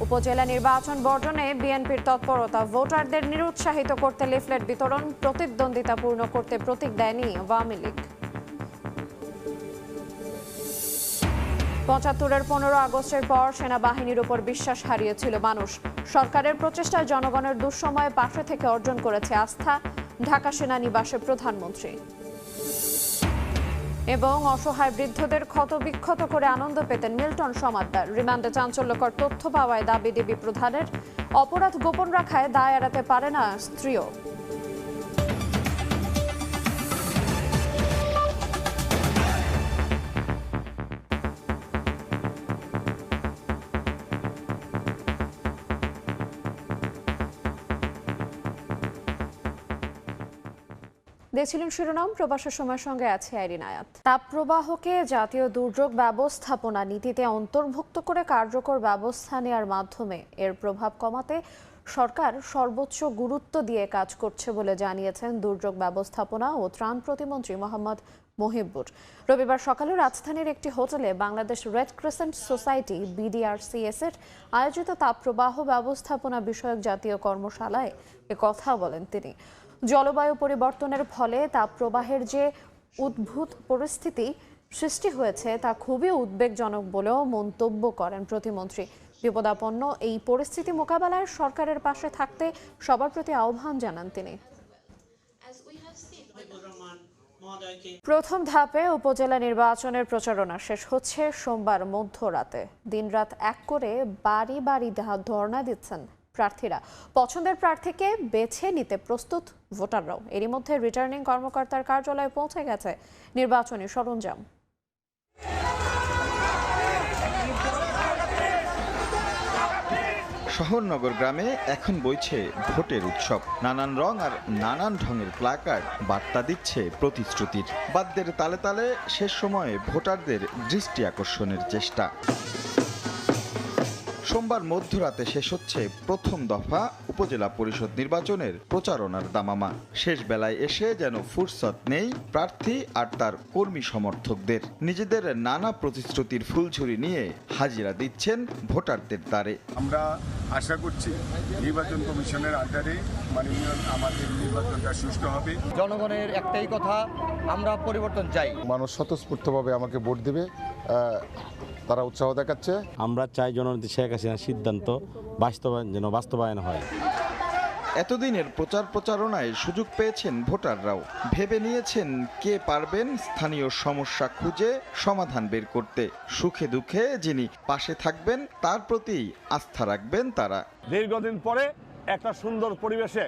উপজেলা নির্বাচন বর্জনে বিএনপির তৎপরতা, ভোটারদের নিরুৎসাহিত করতে লিফলেট বিতরণ, প্রতিদ্বন্দ্বিতাপূর্ণ করতে প্রতীক দেয়নি আওয়ামী লীগ। ৭৫-এর ১৫ আগস্টের পর সেনাবাহিনীর উপর বিশ্বাস হারিয়েছিল মানুষ। সরকারের প্রচেষ্টায় জনগণের দুঃসময়ে পাশে থেকে অর্জন করেছে আস্থা, ঢাকা সেনানিবাসে প্রধানমন্ত্রী। এবং অসহায় বৃদ্ধদের ক্ষতবিক্ষত করে আনন্দ পেতেন মিল্টন সমাদ্দার। রিমান্ডে চাঞ্চল্যকর তথ্য পাওয়ায় দাবি ডিবি প্রধানের, অপরাধ গোপন রাখায় দায় এড়াতে পারে না স্ত্রীও। দেখছিলেন শিরোনাম, প্রবাসের সময়ের সঙ্গে আছে আইরিন আয়াত। তাপপ্রবাহকে জাতীয় দুর্যোগ ব্যবস্থাপনা নীতিতে অন্তর্ভুক্ত করে কার্যকর ব্যবস্থা নেওয়ার মাধ্যমে এর প্রভাব কমাতে সরকার সর্বোচ্চ গুরুত্ব দিয়ে কাজ করছে বলে জানিয়েছেন দুর্যোগ ব্যবস্থাপনা ও ত্রাণ প্রতিমন্ত্রী মোহাম্মদ মহিবুর। রবিবার সকালে রাজধানীর একটি হোটেলে Bangladesh red crescent society BDRCS এর আয়োজিত তাপপ্রবাহ ব্যবস্থাপনা বিষয়ক জাতীয় কর্মশালায় একথা বলেন তিনি। জলবায়ু পরিবর্তনের ফলে তাপপ্রবাহের যে উদ্ভূত পরিস্থিতি সৃষ্টি হয়েছে তা খুবই উদ্বেগজনক বলেও মন্তব্য করেন প্রতিমন্ত্রী। বিপদাপন্ন এই পরিস্থিতি মোকাবেলায় সরকারের পাশে থাকতে সবার প্রতি আহ্বান জানান তিনি। প্রথম ধাপে উপজেলা নির্বাচনের প্রচারণা শেষ হচ্ছে সোমবার মধ্যরাতে। দিনরাত এক করে বাড়ি বাড়ি ধর্ণা দিচ্ছেন প্রার্থীরা। পছন্দের প্রার্থীকে বেছে নিতে প্রস্তুত ভোটাররাও। এরই মধ্যে রিটার্নিং কর্মকর্তার কার্যালয়ে পৌঁছে গেছে নির্বাচনী সরঞ্জাম। শহরনগর গ্রামে এখন বইছে ভোটের উৎসব। নানান রং আর নানান ঢঙের প্লাকার্ড বার্তা দিচ্ছে প্রতিশ্রুতির। বাদ্যের তালে তালে শেষ সময়ে ভোটারদের দৃষ্টি আকর্ষণের চেষ্টা। সোমবার মধ্যরাতে শেষ হচ্ছে প্রথম দফা উপজেলা পরিষদ নির্বাচনের প্রচারণার দামামা। শেষ বেলায় এসে যেন ফুরসত নেই প্রার্থী আর তার কর্মী সমর্থকদের। নিজেদের নানা প্রতিশ্রুতির ফুলঝুরি নিয়ে হাজিরা দিচ্ছেন ভোটারদের দ্বারে। আমরা আশা করছি নির্বাচন কমিশনের আন্ডারে মাননীয় আমাদের নির্বাচনটা সুষ্ঠু হবে। জনগণের একটাই কথা, আমরা পরিবর্তন চাই। মানুষ স্বতঃস্ফূর্তভাবে আমাকে ভোট দেবে, তারা উৎসাহ দেখাচ্ছে। আমরা চাই জননেত্রী শেখ হাসিনার সিদ্ধান্ত বাস্তবায়ন হয়। এতদিনের প্রচারণায় সুযোগ পেয়েছেন ভোটাররাও। ভেবে নিয়েছেন কে পারবেন স্থানীয় সমস্যা খুঁজে সমাধান বের করতে। সুখে দুঃখে যিনি পাশে থাকবেন তার প্রতি আস্থা রাখবেন তারা। দীর্ঘদিন পরে একটা সুন্দর পরিবেশে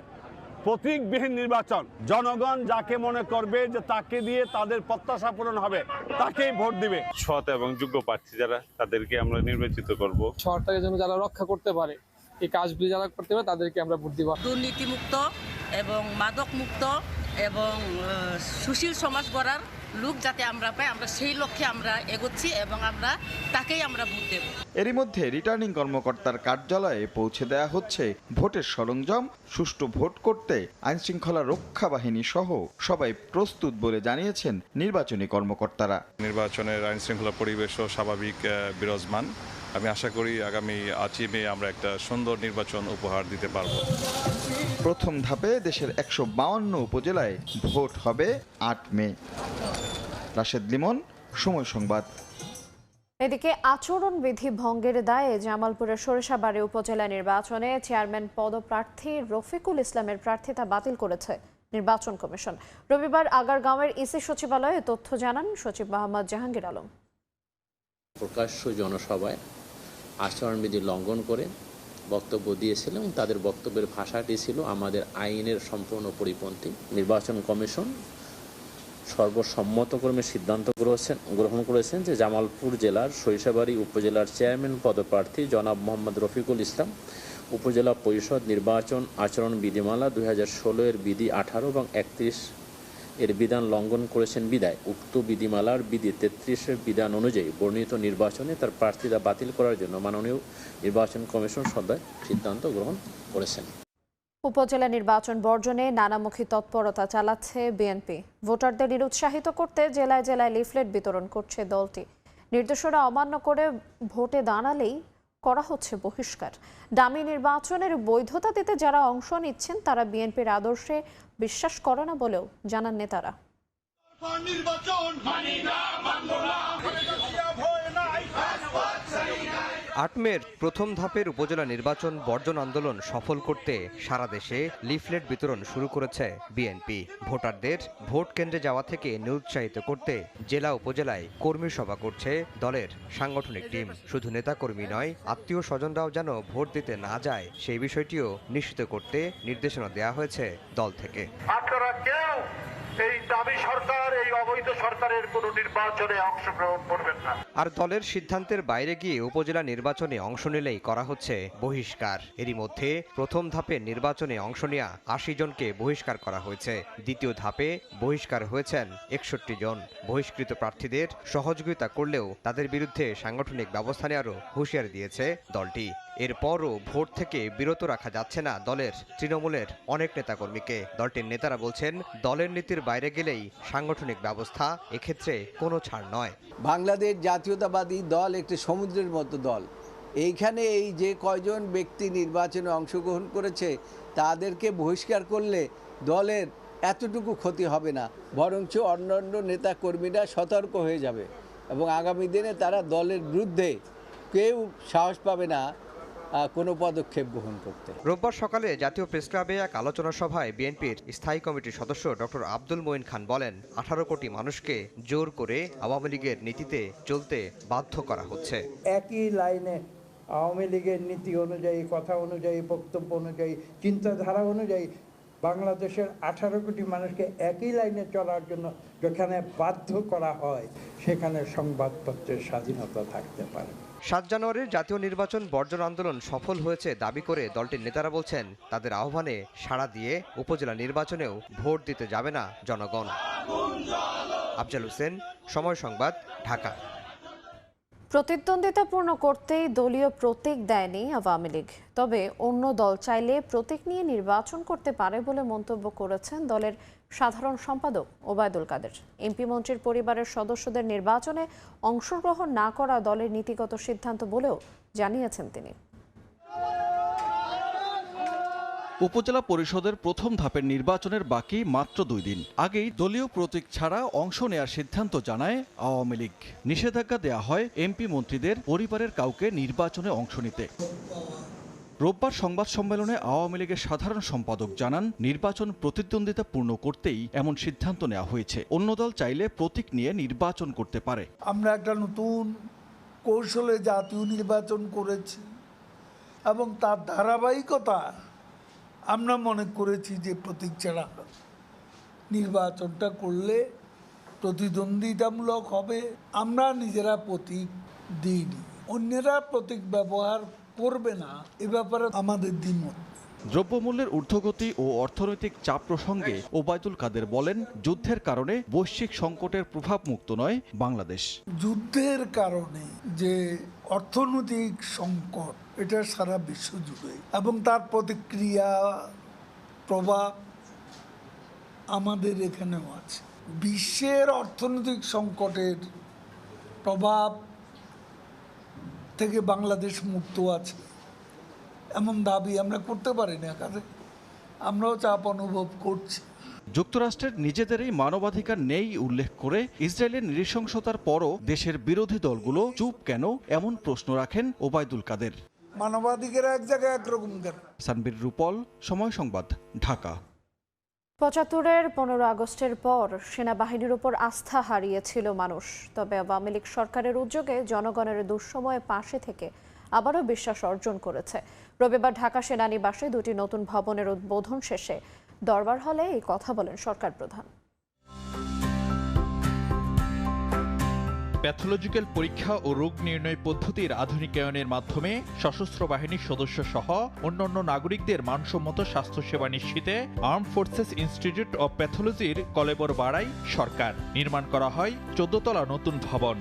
প্রতীকবিহীন নির্বাচন, জনগণ যাকে মনে করবে যে তাকে দিয়ে তাদের প্রত্যাশা পূরণ হবে তাকেই ভোট দিবে। সৎ এবং যোগ্য প্রার্থী যারা, তাদেরকে আমরা নির্বাচিত করব। শহরটাকে যেন যারা রক্ষা করতে পারে, এই কাজগুলি যারা করতে পারে তাদেরকে আমরা ভোট দিব। দুর্নীতিমুক্ত এবং মাদক মুক্ত এবং সুশীল সমাজ গড়ার লোক যাতে আমরা পাই, আমরা সেই লক্ষ্যে আমরা এগোচ্ছি এবং আমরা তাকেই আমরা ভোট দেব। এরই মধ্যে রিটার্নিং কর্মকর্তার কার্যালয়ে পৌঁছে দেয়া হচ্ছে ভোটের সরঞ্জাম। সুষ্ঠু ভোট করতে আইনশৃঙ্খলা রক্ষা বাহিনী সহ সবাই প্রস্তুত বলে জানিয়েছেন নির্বাচনী কর্মকর্তারা। নির্বাচনের আইনশৃঙ্খলা পরিবেশও স্বাভাবিক বিরাজমান। আমি আশা করি আগামী 8 মে আমরা একটা সুন্দর নির্বাচন উপহার দিতে পারব। প্রথম ধাপে দেশের 152 উপজেলায় ভোট হবে 8 মে। রাশেদ লিমন, সময় সংবাদ। এদিকে আচরণবিধি ভঙ্গের দায়ে জামালপুরের সরিষাবাড়ী উপজেলা নির্বাচনে চেয়ারম্যান পদপ্রার্থী রফিকুল ইসলামের প্রার্থিতা বাতিল করেছে নির্বাচন কমিশন। রবিবার আগারগাঁওয়ের ইসি সচিবালয়ে তথ্য জানান সচিব মোহাম্মদ জাহাঙ্গীর আলম। প্রকাশ্য জনসভায় আচরণবিধি লঙ্ঘন করে বক্তব্য দিয়েছিল এবং তাদের বক্তব্যের ভাষাটি ছিল আমাদের আইনের সম্পূর্ণ পরিপন্থী। নির্বাচন কমিশন সর্বসম্মতক্রমে সিদ্ধান্ত গ্রহণ করেছেন যে জামালপুর জেলার সরিষাবাড়ী উপজেলার চেয়ারম্যান পদপ্রার্থী জনাব মোহাম্মদ রফিকুল ইসলাম উপজেলা পরিষদ নির্বাচন আচরণ বিধিমালা 2016 এর বিধি 18 এবং 31 এর বিধান লঙ্ঘন করেছেন বিধায় উক্ত বিধিমালার বিধি 33 এর বিধান অনুযায়ী বর্ণিত নির্বাচনে তার প্রার্থিতা বাতিল করার জন্য মাননীয় নির্বাচন কমিশন সদয় সিদ্ধান্ত গ্রহণ করেছেন। উপজেলা নির্বাচন বর্জনে নানামুখী তৎপরতা চালাচ্ছে বিএনপি। ভোটারদের নিরুৎসাহিত করতে জেলায় জেলায় লিফলেট বিতরণ করছে দলটি। নির্দেশনা অমান্য করে ভোটে দাঁড়ালেই করা হচ্ছে বহিষ্কার। ডামি নির্বাচনের বৈধতা দিতে যারা অংশ নিচ্ছেন তারা বিএনপির আদর্শে বিশ্বাস করে না বলেও জানান নেতারা। ৮ মের প্রথম ধাপের উপজেলা নির্বাচন বর্জন আন্দোলন সফল করতে সারা দেশে লিফলেট বিতরণ শুরু করেছে বিএনপি। ভোটারদের ভোট কেন্দ্রে যাওয়া থেকে নিরুৎসাহিত করতে জেলা উপজেলায় কর্মী সভা করছে দলের সাংগঠনিক টিম। শুধু নেতাকর্মী নয়, আত্মীয় স্বজনরাও যেন ভোট দিতে না যায় সেই বিষয়টিও নিশ্চিত করতে নির্দেশনা দেওয়া হয়েছে দল থেকে। আপনারা কেউ এই দাবি সরকার, এই অবৈধ সরকারের কোনো নির্বাচনে অংশগ্রহণ করবেন না। আর দলের সিদ্ধান্তের বাইরে গিয়ে উপজেলা নির্বাচনে অংশ নিলেই করা হচ্ছে বহিষ্কার। এরই মধ্যে প্রথম ধাপে নির্বাচনে অংশ নেওয়া ৮০ জনকে বহিষ্কার করা হয়েছে। দ্বিতীয় ধাপে বহিষ্কার হয়েছেন ৬১ জন। বহিষ্কৃত প্রার্থীদের সহযোগিতা করলেও তাদের বিরুদ্ধে সাংগঠনিক ব্যবস্থা নেওয়ারও হুঁশিয়ারি দিয়েছে দলটি। এরপরও ভোট থেকে বিরত রাখা যাচ্ছে না দলের তৃণমূলের অনেক নেতাকর্মীকে। দলটির নেতারা বলছেন, দলের নীতির বাইরে গেলেই সাংগঠনিক ব্যবস্থা এক্ষেত্রে কোনো ছাড় নয়। বাংলাদেশ জাতীয়তাবাদী দল একটি সমুদ্রের মতো দল। এইখানে এই যে কয়জন ব্যক্তি নির্বাচনে অংশগ্রহণ করেছে তাদেরকে বহিষ্কার করলে দলের এতটুকু ক্ষতি হবে না, বরঞ্চ অন্যান্য নেতা কর্মীরা সতর্ক হয়ে যাবে এবং আগামী দিনে তারা দলের বিরুদ্ধে কেউ সাহস পাবে না কোনো পদক্ষেপ গ্রহণ করতে। রোববার সকালে জাতীয় প্রেসক্লাবে এক আলোচনা সভায় বিএনপির স্থায়ী কমিটির সদস্য ডক্টর আব্দুল মঈন খান বলেন, 18 কোটি মানুষকে জোর করে আওয়ামী লীগের নীতিতে চলতে বাধ্য করা হচ্ছে। একই লাইনে আওয়ামী লীগের নীতি অনুযায়ী, কথা অনুযায়ী, বক্তব্য অনুযায়ী, চিন্তাধারা অনুযায়ী বাংলাদেশের 18 কোটি মানুষকে একই লাইনে চলার জন্য যেখানে বাধ্য করা হয় সেখানে সংবাদপত্রের স্বাধীনতা থাকতে পারে। ৭ জানুয়ারির জাতীয় নির্বাচন বর্জন আন্দোলন সফল হয়েছে দাবি করে দলটির নেতারা বলছেন, তাদের আহ্বানে সাড়া দিয়ে উপজেলা নির্বাচনেও ভোট দিতে যাবে না জনগণ। আফজাল হোসেন, সময় সংবাদ, ঢাকা। প্রতিদ্বন্দ্বিতাপূর্ণ করতেই দলীয় প্রতীক দেয়নি আওয়ামী লীগ, তবে অন্য দল চাইলে প্রতীক নিয়ে নির্বাচন করতে পারে বলে মন্তব্য করেছেন দলের সাধারণ সম্পাদক ওবায়দুল কাদের। এমপি মন্ত্রীর পরিবারের সদস্যদের নির্বাচনে অংশগ্রহণ না করা দলের নীতিগত সিদ্ধান্ত বলেও জানিয়েছেন তিনি। উপজেলা পরিষদের প্রথম ধাপের নির্বাচনের বাকি মাত্র 2 দিন। আগেই দলীয় প্রতীক ছাড়া অংশ নেয়ার সিদ্ধান্ত জানায় আওয়ামী লীগ। নিষেধাজ্ঞা দেয়া হয় এমপি মন্ত্রীদের পরিবারের কাউকে নির্বাচনে অংশ নিতে। রোববার সংবাদ সম্মেলনে আওয়ামী লীগের সাধারণ সম্পাদক জানান, নির্বাচন প্রতিদ্বন্দ্বিতাপূর্ণ করতেই এমন সিদ্ধান্ত নেওয়া হয়েছে। অন্য দল চাইলে প্রতীক নিয়ে নির্বাচন করতে পারে। আমরা একটা নতুন কৌশলে জাতীয় নির্বাচন করেছি এবং তার ধারাবাহিকতা আমরা মনে করেছি যে প্রতীক ছাড়া নির্বাচনটা করলে প্রতিদ্বন্দ্বিতামূলক হবে। আমরা নিজেরা প্রতীক দিইনি, অন্যেরা প্রতীক ব্যবহার করবে না, এ ব্যাপারে আমাদের দ্বিমত। দ্রব্যমূল্যের ঊর্ধ্বগতি ও অর্থনৈতিক চাপ প্রসঙ্গে ওবায়দুল কাদের বলেন, যুদ্ধের কারণে বৈশ্বিক সংকটের প্রভাব মুক্ত নয় বাংলাদেশ। যুদ্ধের কারণে যে অর্থনৈতিক সংকট এটা সারা বিশ্ব জুড়ে এবং তার প্রতিক্রিয়া প্রভাব আমাদের এখানেও আছে। বিশ্বের অর্থনৈতিক সংকটের প্রভাব থেকে বাংলাদেশ মুক্ত আছে এমন দাবি আমরা করতে পারি না, কাজে আমরাও চাপ অনুভব করছি। যুক্তরাষ্ট্রের নিজেদেরই মানবাধিকার নেই উল্লেখ করে ইসরায়েলের নৃশংসতার পরও দেশের বিরোধী দলগুলো চুপ কেন, এমন প্রশ্ন রাখেন ওবায়দুল কাদের। মানবাধিকার এক জায়গায় একরকম কেন? সানবীর রূপল, সময় সংবাদ, ঢাকা। ৭৫-এর 15 আগস্টের পর সেনাবাহিনীর উপর আস্থা হারিয়েছিল মানুষ, তবে আওয়ামী লীগ সরকারের উদ্যোগে জনগণের দুঃসময়ে পাশে থেকে আবারও বিশ্বাস অর্জন করেছে। রবিবার ঢাকা সেনানিবাসে 2টি নতুন ভবনের উদ্বোধন শেষে দরবার হলে এই কথা বলেন সরকার প্রধান। প্যাথোলজিক্যাল পরীক্ষা ও রোগ নির্ণয় পদ্ধতির আধুনিকায়নের মাধ্যমে সশস্ত্র বাহিনীর সদস্য সহ অন্যান্য নাগরিকদের মানসম্মত স্বাস্থ্যসেবা নিশ্চিতে আর্ম ফোর্সেস ইনস্টিটিউট অব প্যাথোলজির কলেবর বাড়ায় সরকার। নির্মাণ করা হয় 14 তলা নতুন ভবন।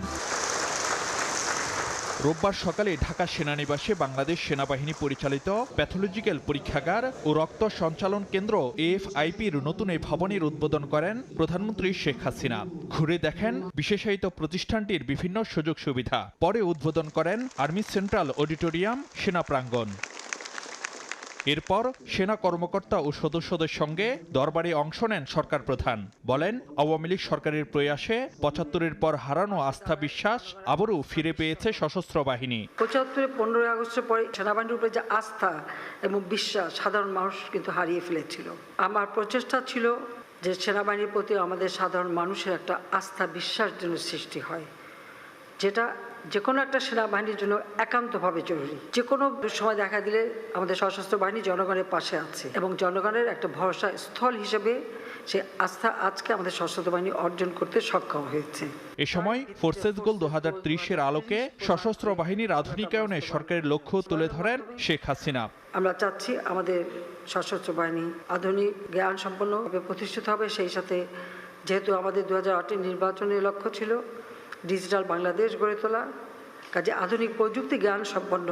রোববার সকালে ঢাকা সেনানিবাসে বাংলাদেশ সেনাবাহিনী পরিচালিত প্যাথোলজিক্যাল পরীক্ষাগার ও রক্ত সঞ্চালন কেন্দ্র AFIPর নতুন এই ভবনের উদ্বোধন করেন প্রধানমন্ত্রী শেখ হাসিনা। ঘুরে দেখেন বিশেষায়িত প্রতিষ্ঠানটির বিভিন্ন সুযোগ সুবিধা। পরে উদ্বোধন করেন আর্মি সেন্ট্রাল অডিটোরিয়াম, সেনা প্রাঙ্গণ। এরপর সেনা কর্মকর্তা ও সদস্যদের সঙ্গে দরবারে অংশ নেন সরকার প্রধান। বলেন, আওয়ামী লীগ সরকারের প্রয়াসে ৭৫-এর পর হারানো আস্থা বিশ্বাস আবারও ফিরে পেয়েছে সশস্ত্র বাহিনী। ৭৫ 15 আগস্টের পরে সেনাবাহিনীর উপরে যে আস্থা এবং বিশ্বাস সাধারণ মানুষ কিন্তু হারিয়ে ফেলেছিল। আমার প্রচেষ্টা ছিল যে সেনাবাহিনীর প্রতি আমাদের সাধারণ মানুষের একটা আস্থা বিশ্বাস যেন সৃষ্টি হয়, যেটা যে কোনো একটা সেনাবাহিনীর জন্য একান্তভাবে জরুরি। যে কোনো সময় দেখা দিলে আমাদের সশস্ত্র বাহিনী জনগণের পাশে আছে এবং জনগণের একটা ভরসা স্থল হিসেবে সে আস্থা আজকে আমাদের সশস্ত্র বাহিনী অর্জন করতে সক্ষম হয়েছে। এ সময় ফোর্সেস গোল 2030-এর আলোকে সশস্ত্র বাহিনীর আধুনিকায়নে সরকারের লক্ষ্য তুলে ধরেন শেখ হাসিনা। আমরা চাচ্ছি আমাদের সশস্ত্র বাহিনী আধুনিক জ্ঞান সম্পন্নভাবে প্রতিষ্ঠিত হবে। সেই সাথে যেহেতু আমাদের 2008-এর নির্বাচনের লক্ষ্য ছিল ডিজিটাল বাংলাদেশ গড়ে তোলা, কাজে আধুনিক প্রযুক্তি জ্ঞান সম্পন্ন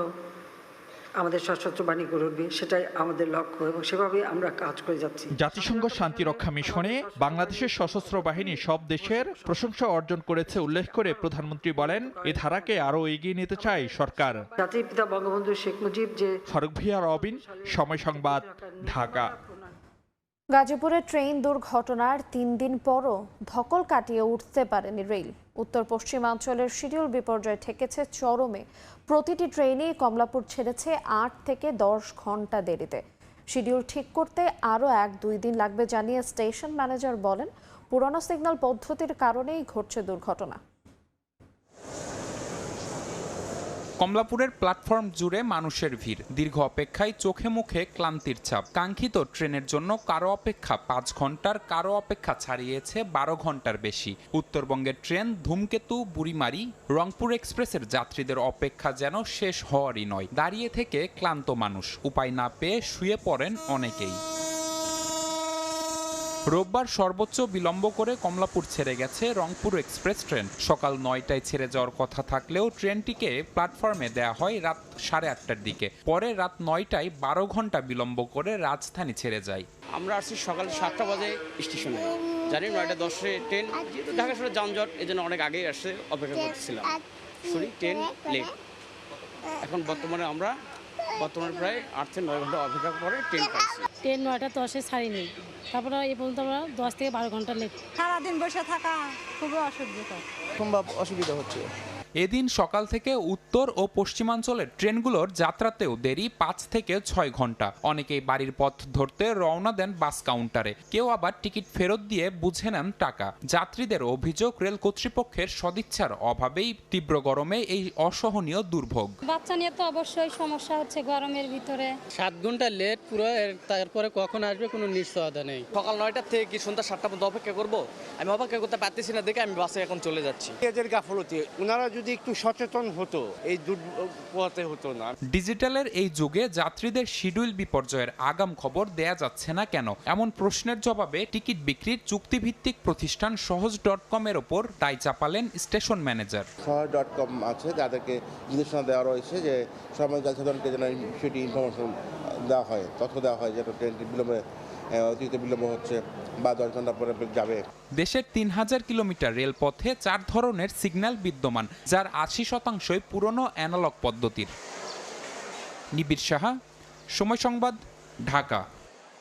আমাদের সশস্ত্র বাহিনী গড়ে উঠবে, সেটাই আমাদের লক্ষ্য এবং সেভাবে আমরা কাজ করে যাচ্ছি। জাতিসংঘ শান্তিরক্ষা মিশনে বাংলাদেশের সশস্ত্র বাহিনী সব দেশের প্রশংসা অর্জন করেছে উল্লেখ করে প্রধানমন্ত্রী বলেন, এ ধারাকে আরও এগিয়ে নিতে চায় সরকার। জাতির পিতা বঙ্গবন্ধু শেখ মুজিব যে ফারুক ভিয়া, রবিন, সময় সংবাদ, ঢাকা। গাজীপুরে ট্রেন দুর্ঘটনার 3 দিন পরও ধকল কাটিয়ে উঠতে পারেনি রেল। উত্তর পশ্চিমাঞ্চলের শিডিউল বিপর্যয় ঠেকেছে চরমে। প্রতিটি ট্রেনই কমলাপুর ছেড়েছে 8 থেকে 10 ঘন্টা দেরিতে। শিডিউল ঠিক করতে আরও 1-2 দিন লাগবে জানিয়ে স্টেশন ম্যানেজার বলেন, পুরনো সিগন্যাল পদ্ধতির কারণেই ঘটছে দুর্ঘটনা। কমলাপুরের প্ল্যাটফর্ম জুড়ে মানুষের ভিড়, দীর্ঘ অপেক্ষায় চোখে মুখে ক্লান্তির ছাপ। কাঙ্ক্ষিত ট্রেনের জন্য কারো অপেক্ষা 5 ঘন্টার, কারো অপেক্ষা ছাড়িয়েছে 12 ঘন্টার বেশি। উত্তরবঙ্গের ট্রেন ধূমকেতু, বুড়িমারি, রংপুর এক্সপ্রেসের যাত্রীদের অপেক্ষা যেন শেষ হওয়ারই নয়। দাঁড়িয়ে থেকে ক্লান্ত মানুষ, উপায় না পেয়ে শুয়ে পড়েন অনেকেই। রোববার সর্বোচ্চ বিলম্ব করে কমলাপুর ছেড়ে গেছে রংপুর এক্সপ্রেস ট্রেন। সকাল 9টায় ছেড়ে যাওয়ার কথা থাকলেও ট্রেনটিকে প্ল্যাটফর্মে দেয়া হয় রাত 8:30টার দিকে। পরে রাত 9টায় 12 ঘন্টা বিলম্ব করে রাজধানী ছেড়ে যায়। আমরা আসছি সকাল 7টা বাজে স্টেশনে, জানি 9:10 ট্রেন, যেহেতু ঢাকা শহরে যানজট এই জন্য অনেক আগেই আসছে, অপেক্ষা করতেছিলাম। Train late. এখন বর্তমানে প্রায় 8 থেকে 9 ঘন্টা অপেক্ষা করে ট্রেন পাচ্ছি। ট্রেন 9:10 ছাড়িনি, তারপরে এই পর্যন্ত আমরা 10 থেকে 12 ঘন্টা লেট। সারাদিন বসে থাকা খুবই অসুবিধা হচ্ছে। এদিন সকাল থেকে উত্তর ও পশ্চিমাঞ্চলের ট্রেনগুলোর যাত্রাতেও দেরি 5 থেকে 6 ঘন্টা। অনেকেই বাড়ির পথ ধরতে রওনা দেন বাস কাউন্টারে, কেউ আবার টিকিট ফেরত দিয়ে বুঝে নেন টাকা। যাত্রীদের অভিযোগ, রেল কর্তৃপক্ষের সদিচ্ছার অভাবেই তীব্র গরমে এই অসহনীয় দুর্ভোগ। বাচ্চা নিয়ে তো অবশ্যই সমস্যা হচ্ছে গরমের ভিতরে। 7 ঘন্টা লেট পুরো, তারপরে কখন আসবে কোনো নিশ্চয়তা নেই। সকাল 9টা থেকে কি সন্ধ্যা 7টা পর্যন্ত অপেক্ষা করবো? আমি অপেক্ষা করতে পারতেছি না দেখে আমি বাসে এখন চলে যাচ্ছি। এদের গাফলতি, ওনারা যদি একটু সচেতন হতো এই দুর্ভোগে হতো না। ডিজিটালের এই যুগে যাত্রীদের শিডিউল বিপর্যয়ের আগাম খবর দেয়া যাচ্ছে না কেন? এমন প্রশ্নের জবাবে টিকিট বিক্রির চুক্তিভিত্তিক প্রতিষ্ঠান সহজ.com এর ওপর দায় চাপালেন স্টেশন ম্যানেজার। সহজ.com আছে, যাদেরকে নির্দেশনা দেওয়া রয়েছে যে সময় সাধারণকে যেন বিষয়টি ইনফরমেশন দেওয়া হয়, তথ্য দেওয়া হয়, যেটা ট্রেনটি অতিরিক্ত বিলম্ব হচ্ছে বা 10 ঘন্টা পরে যাবে। দেশের 3000 কিলোমিটার রেলপথে 4 ধরনের সিগন্যাল বিদ্যমান, যার 80% পুরনো অ্যানালগ পদ্ধতির। নিবিড় সাহা, সময় সংবাদ, ঢাকা।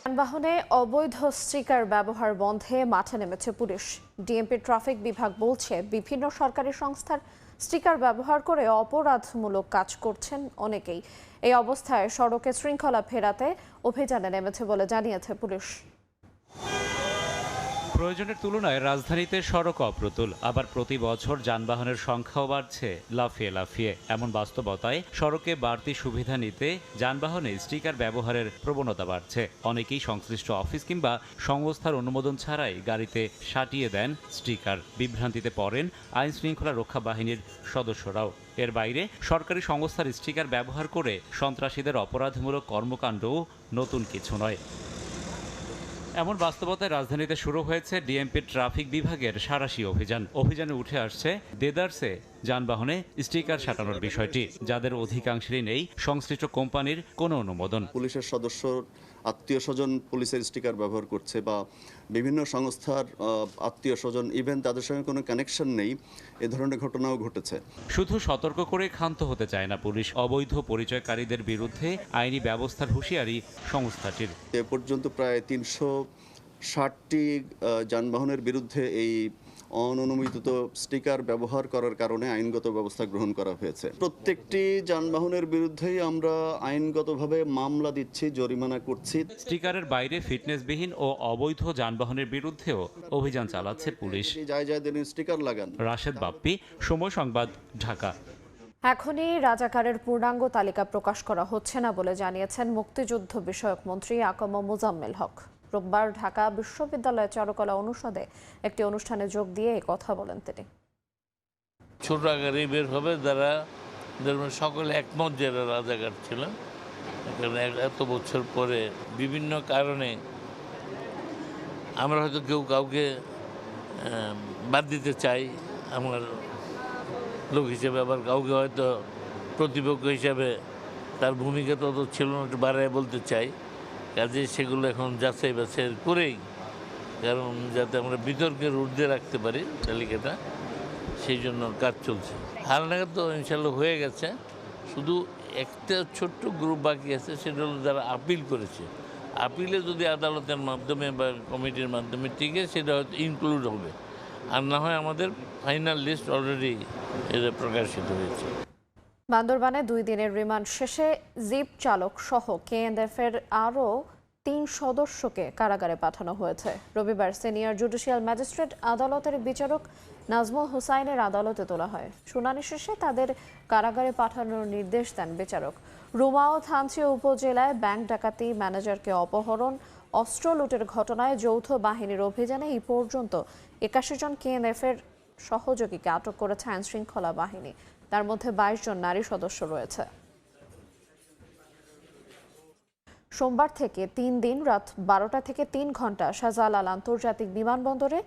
যানবাহনে অবৈধ স্টিকার ব্যবহার বন্ধে মাঠে নেমেছে পুলিশ। ডিএমপি ট্রাফিক বিভাগ বলছে, বিভিন্ন সরকারি সংস্থার স্টিকার ব্যবহার করে অপরাধমূলক কাজ করছেন অনেকেই। এই অবস্থায় সড়কে শৃঙ্খলা ফেরাতে অভিযানে নেমেছে বলে জানিয়েছে পুলিশ। প্রয়োজনের তুলনায় রাজধানীতে সড়ক অপ্রতুল, আবার প্রতি বছর যানবাহনের সংখ্যাও বাড়ছে লাফিয়ে লাফিয়ে। এমন বাস্তবতায় সড়কে বাড়তি সুবিধা নিতে যানবাহনে স্টিকার ব্যবহারের প্রবণতা বাড়ছে। অনেকেই সংশ্লিষ্ট অফিস কিংবা সংস্থার অনুমোদন ছাড়াই গাড়িতে সাটিয়ে দেন স্টিকার। বিভ্রান্তিতে পড়েন আইন শৃঙ্খলা রক্ষা বাহিনীর সদস্যরাও। এর বাইরে সরকারি সংস্থার স্টিকার ব্যবহার করে সন্ত্রাসীদের অপরাধমূলক কর্মকাণ্ডও নতুন কিছু নয়। এমন বাস্তবতায় রাজধানীতে শুরু হয়েছে ডিএমপি ট্রাফিক বিভাগের সাঁড়াশি অভিযানে উঠে আসছে দেদারসে যানবাহনে স্টিকার সাটানোর বিষয়টি, যাদের অধিকাংশেরই নেই সংশ্লিষ্ট কোম্পানির কোনো অনুমোদন। পুলিশের সদস্য আত্মীয় স্বজন পুলিশের স্টিকার ব্যবহার করছে বা বিভিন্ন সংস্থার আত্মীয় স্বজন ইভেন তাদের সঙ্গে কোনো কানেকশন নেই, এ ধরনের ঘটনাও ঘটেছে। শুধু সতর্ক করে ক্ষান্ত হতে চায় না পুলিশ, অবৈধ পরিচয়কারীদের বিরুদ্ধে আইনি ব্যবস্থার হুঁশিয়ারি সংস্থাটির। এ পর্যন্ত প্রায় 360টি যানবাহনের বিরুদ্ধে এই অননুমোদিত স্টিকার ব্যবহার করার কারণে আইনগত ব্যবস্থা গ্রহণ করা হয়েছে। প্রত্যেকটি যানবাহনের বিরুদ্ধেই আমরা আইনগতভাবে মামলা দিচ্ছি, জরিমানা করছি। স্টিকারের বাইরে ফিটনেসবিহীন ও অবৈধ যানবাহনের বিরুদ্ধেও অভিযান চালাচ্ছে পুলিশ। জায়গায় স্টিকার লাগান। রাশেদ বাপ্পি, সময় সংবাদ, ঢাকা। এখনই রাজাকারের পূর্ণাঙ্গ তালিকা প্রকাশ করা হচ্ছে না বলে জানিয়েছেন মুক্তিযুদ্ধ বিষয়ক মন্ত্রী আকম মোজাম্মেল হক। রোববার ঢাকা বিশ্ববিদ্যালয়ের চারুকলা অনুষদে একটি অনুষ্ঠানে যোগ দিয়ে এই কথা বলেন তিনি। ছোট আকারে বের হবে যারা সকলে একমত যারা রাজাকার ছিলেন, এত বছর পরে বিভিন্ন কারণে আমরা হয়তো কেউ কাউকে বাদ দিতে চাই আমার লোক হিসেবে, আবার কাউকে হয়তো প্রতিপক্ষ হিসাবে তার ভূমিকা তত ছিল না একটু বাড়ায় বলতে চাই। কাজে সেগুলো এখন যাচাই বাছাই করেই, কারণ যাতে আমরা বিতর্কের ঊর্ধ্বে রাখতে পারি তালিকাটা, সেই জন্য কাজ চলছে। হালনাগাদ তো ইনশাল্লাহ হয়ে গেছে, শুধু একটা ছোট্ট গ্রুপ বাকি আছে, সেটা হলো যারা আপিল করেছে। আপিলে যদি আদালতের মাধ্যমে বা কমিটির মাধ্যমে টিকে সেটা হয়তো ইনক্লুড হবে, আর না হয় আমাদের ফাইনাল লিস্ট অলরেডি এটা প্রকাশিত হয়েছে। বান্দরবানে 2 দিনের রিমান্ড শেষে জিপ চালক সহ কেএনএফ-এর আরও 3 সদস্যকে কারাগারে পাঠানো হয়েছে। রবিবার সিনিয়র জুডিশিয়াল ম্যাজিস্ট্রেট আদালতের বিচারক নাজমুল হুসাইনের আদালতে তোলা হয়। শুনানি শেষে তাদের কারাগারে পাঠানোর নির্দেশ দেন বিচারক। রুমা ও থানচি উপজেলায় ব্যাংক ডাকাতি, ম্যানেজারকে অপহরণ, অস্ত্র লুটের ঘটনায় যৌথ বাহিনীর অভিযানে এই পর্যন্ত 81 জন কেএনএফ-এর সহযোগীকে আটক করেছে আইনশৃঙ্খলা বাহিনী। তার মধ্যে 22 জন নারী সদস্য রয়েছে। সোমবার থেকে 3 দিন রাত 12টা থেকে 3 ঘন্টা শাহজালাল আন্তর্জাতিক বিমানবন্দরে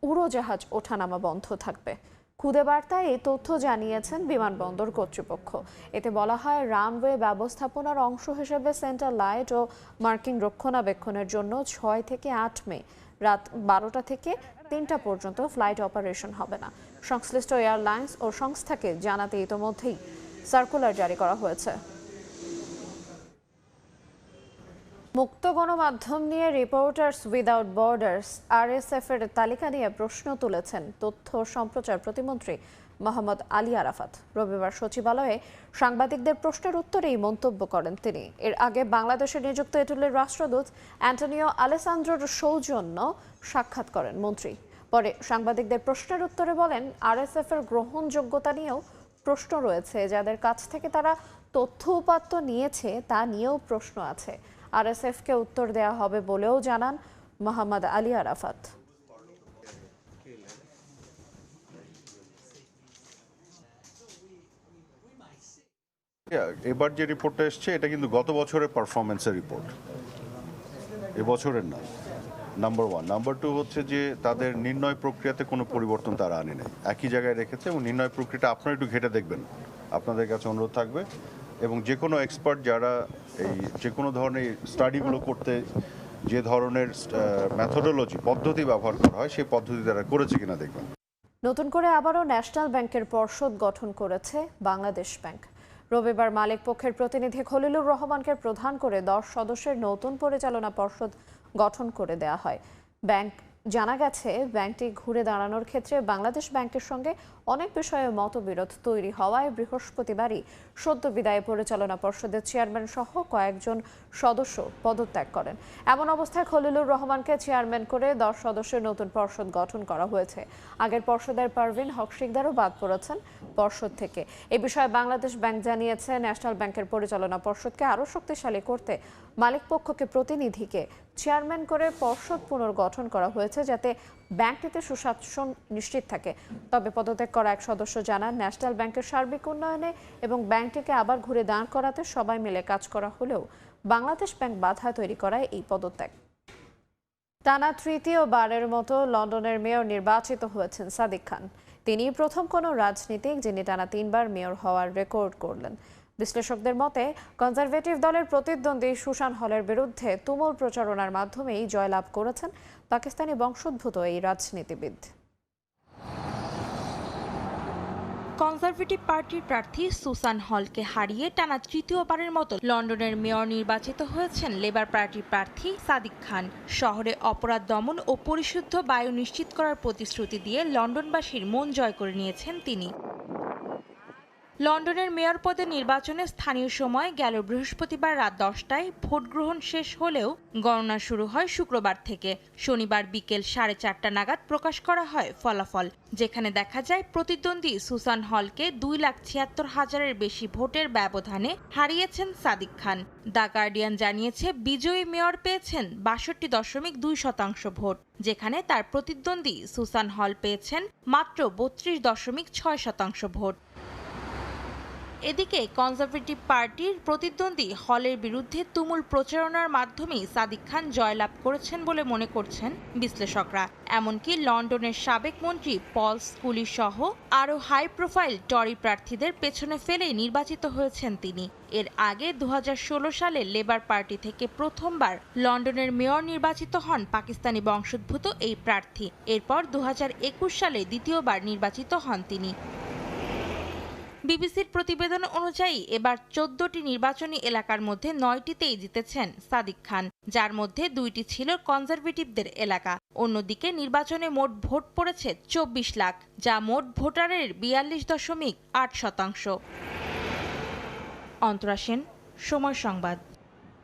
উড়োজাহাজ ওঠানামা বন্ধ থাকবে। খুদে বার্তায় এই তথ্য জানিয়েছেন বিমানবন্দর কর্তৃপক্ষ। এতে বলা হয়, রানওয়ে ব্যবস্থাপনার অংশ হিসেবে সেন্টার লাইট ও মার্কিং রক্ষণাবেক্ষণের জন্য 6 থেকে 8 মে রাত 12টা থেকে 3টা পর্যন্ত ফ্লাইট অপারেশন হবে না। সংশ্লিষ্ট এয়ারলাইন্স ও সংস্থাকে জানাতে ইতোমধ্যেই সার্কুলার জারি করা হয়েছে। মুক্ত গণমাধ্যম নিয়ে রিপোর্টার্স উইদাউট বর্ডার্স RSF-এর তালিকা নিয়ে প্রশ্ন তুলেছেন তথ্য সম্প্রচার প্রতিমন্ত্রী মোহাম্মদ আলী আরাফাত। রবিবার সচিবালয়ে সাংবাদিকদের প্রশ্নের উত্তরে এই মন্তব্য করেন তিনি। এর আগে বাংলাদেশে নিযুক্ত ইটালির রাষ্ট্রদূত অ্যান্টনিও আলেসান্দ্রোর সৌজন্য সাক্ষাৎ করেন মন্ত্রী। পরে সাংবাদিকদের প্রশ্নের উত্তরে বলেন, RSF-এর গ্রহণযোগ্যতা নিয়েও প্রশ্ন রয়েছে। যাদের কাছ থেকে তারা তথ্য উপাত্ত নিয়েছে তা নিয়েও প্রশ্ন আছে। RSF-কে উত্তর দেওয়া হবে বলেও জানান মোহাম্মদ আলী আরাফাত। এবার যে রিপোর্টটা এসছে এটা কিন্তু গত বছরের পারফরমেন্সের রিপোর্ট, এবছরের না। নাম্বার 1। নাম্বার 2 হচ্ছে যে তাদের নির্ণয় প্রক্রিয়াতে কোনো পরিবর্তন তারা আনে নাই, একই জায়গায় রেখেছে। এবং নির্ণয় প্রক্রিয়াটা আপনারা একটু ঘেটে দেখবেন, আপনাদের কাছে অনুরোধ থাকবে। এবং যে কোনো এক্সপার্ট যারা এই যে কোনো ধরনের স্টাডিগুলো করতে যে ধরনের ম্যাথোডোলজি পদ্ধতি ব্যবহার করা হয় সেই পদ্ধতি তারা করেছে কিনা দেখবেন। নতুন করে আবারও ন্যাশনাল ব্যাংকের পর্ষদ গঠন করেছে বাংলাদেশ ব্যাংক। রবিবার মালিক পক্ষের প্রতিনিধি খলিলুর রহমানকে প্রধান করে 10 সদস্যের নতুন পরিচালনা পর্ষদ গঠন করে দেয়া হয়। জানা গেছে, ব্যাংকটি ঘুরে দাঁড়ানোর ক্ষেত্রে বাংলাদেশ ব্যাংকের সঙ্গে অনেক বিষয়ে মতবিরোধ তৈরি হওয়ায় বৃহস্পতিবারই সদ্য বিদায় পরিচালনা পর্ষদের চেয়ারম্যান সহ কয়েকজন সদস্য পদত্যাগ করেন। এমন অবস্থায় খলিলুর রহমানকে চেয়ারম্যান করে 10 সদস্যের নতুন পর্ষদ গঠন করা হয়েছে। আগের পর্ষদের পারভিন হক শিকদারও বাদ পড়েছেন পর্ষদ থেকে। এ বিষয়ে বাংলাদেশ ব্যাংক জানিয়েছে, ন্যাশনাল ব্যাংকের পরিচালনা পর্ষদকে আরও শক্তিশালী করতে মালিক পক্ষকে প্রতিনিধিকে চেয়ারম্যান করে পর্ষদ পুনর্গঠন করা হয়েছে, যাতে ব্যাংকটিতে সুশাসন নিশ্চিত থাকে। তবে পদত্যাগ করা এক সদস্য জানান, ন্যাশনাল ব্যাংকের সার্বিক উন্নয়নে এবং ব্যাংকটিকে আবার ঘুরে দাঁড় করাতে সবাই মিলে কাজ করা হলেও বাংলাদেশ ব্যাংক বাধা তৈরি করায় এই পদত্যাগ। টানা তৃতীয়বারের মতো লন্ডনের মেয়র নির্বাচিত হয়েছেন সাদিক খান। তিনি প্রথম কোনো রাজনীতিক যিনি টানা 3বার মেয়র হওয়ার রেকর্ড করলেন। বিশ্লেষকদের মতে কনজারভেটিভ দলের প্রতিদ্বন্দ্বী সুসান হলের বিরুদ্ধে তুমুল প্রচারণার মাধ্যমেই জয়লাভ করেছেন পাকিস্তানি বংশোদ্ভূত এই রাজনীতিবিদ। কনজারভেটিভ পার্টির প্রার্থী সুসান হলকে হারিয়ে টানা তৃতীয়বারের মতো লন্ডনের মেয়র নির্বাচিত হয়েছেন লেবার পার্টির প্রার্থী সাদিক খান। শহরে অপরাধ দমন ও পরিশুদ্ধ বায়ু নিশ্চিত করার প্রতিশ্রুতি দিয়ে লন্ডনবাসীর মন জয় করে নিয়েছেন তিনি। লন্ডনের মেয়র পদে নির্বাচনে স্থানীয় সময় গেল বৃহস্পতিবার রাত 10টায় ভোট গ্রহণ শেষ হলেও গণনা শুরু হয় শুক্রবার থেকে। শনিবার বিকেল 4:30 নাগাদ প্রকাশ করা হয় ফলাফল, যেখানে দেখা যায় প্রতিদ্বন্দ্বী সুসান হলকে 2,76,000-এর বেশি ভোটের ব্যবধানে হারিয়েছেন সাদিক খান। দ্য গার্ডিয়ান জানিয়েছে বিজয়ী মেয়র পেয়েছেন 62.2% ভোট, যেখানে তার প্রতিদ্বন্দ্বী সুসান হল পেয়েছেন মাত্র 32.6% ভোট। এদিকে কনজারভেটিভ পার্টির প্রতিদ্বন্দ্বী হলের বিরুদ্ধে তুমুল প্রচারণার মাধ্যমেই সাদিক খান জয়লাভ করেছেন বলে মনে করছেন বিশ্লেষকরা। এমনকি লন্ডনের সাবেক মন্ত্রী পল স্কুলি সহ আরও হাই প্রোফাইল টরি প্রার্থীদের পেছনে ফেলেই নির্বাচিত হয়েছেন তিনি। এর আগে 2016 সালে লেবার পার্টি থেকে প্রথমবার লন্ডনের মেয়র নির্বাচিত হন পাকিস্তানি বংশোদ্ভূত এই প্রার্থী। এরপর 2021 সালে দ্বিতীয়বার নির্বাচিত হন তিনি। বিবিসির প্রতিবেদন অনুযায়ী এবার 14টি নির্বাচনী এলাকার মধ্যে 9টিতেই জিতেছেন সাদিক খান, যার মধ্যে 2টি ছিল কনজারভেটিভদের এলাকা। অন্যদিকে নির্বাচনে মোট ভোট পড়েছে 24 লাখ, যা মোট ভোটারের 42.8%। অন্তরা সেন, সময় সংবাদ।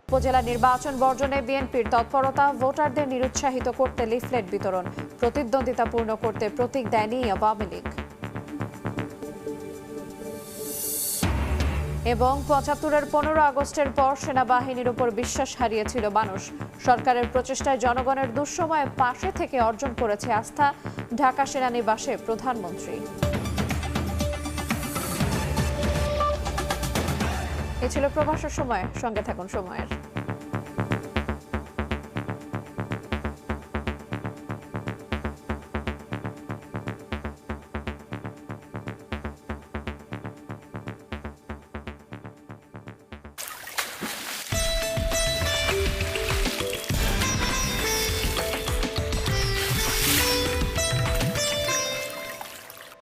উপজেলা নির্বাচন বর্জনে বিএনপির তৎপরতা, ভোটারদের নিরুৎসাহিত করতে লিফলেট বিতরণ, প্রতিদ্বন্দ্বিতাপূর্ণ করতে প্রতীক দেয়নি আওয়ামী লীগ। এবং 75-এর 15 আগস্টের পর সেনাবাহিনীর উপর বিশ্বাস হারিয়েছিল মানুষ। সরকারের প্রচেষ্টায় জনগণের দুঃসময়ে পাশে থেকে অর্জন করেছে আস্থা, ঢাকা সেনানিবাসে প্রধানমন্ত্রী। এ ছিল প্রবাসের সময়, সঙ্গে থাকুন সময়ের।